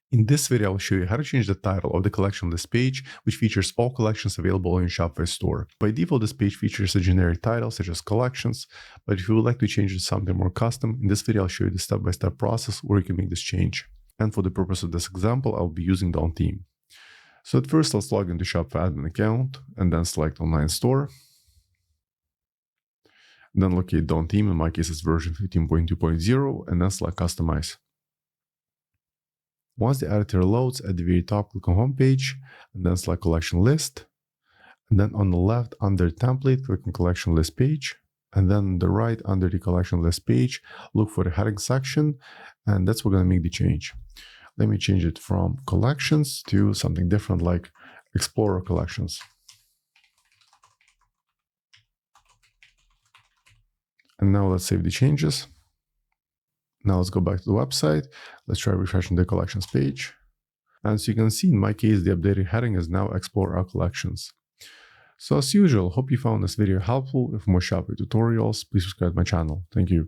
In this video, I'll show you how to change the title of the collection list page, which features all collections available in your Shopify store. By default, this page features a generic title such as collections, but if you would like to change it to something more custom, in this video, I'll show you the step-by-step process where you can make this change. And for the purpose of this example, I'll be using the theme. So at first, let's log into Shopify admin account and then select online store. Then locate the theme, in my case it's version 15.2.0, and then select customize. Once the editor loads, at the very top, click on home page and then select collection list. And then on the left under template, click on collection list page. And then on the right under the collection list page, look for the heading section. And that's where we're going to make the change. Let me change it from collections to something different like Explorer collections. And now let's save the changes. Now let's go back to the website. Let's try refreshing the collections page. As you can see, in my case, the updated heading is now Explore Our Collections. So as usual, hope you found this video helpful. For more Shopify tutorials, please subscribe to my channel. Thank you.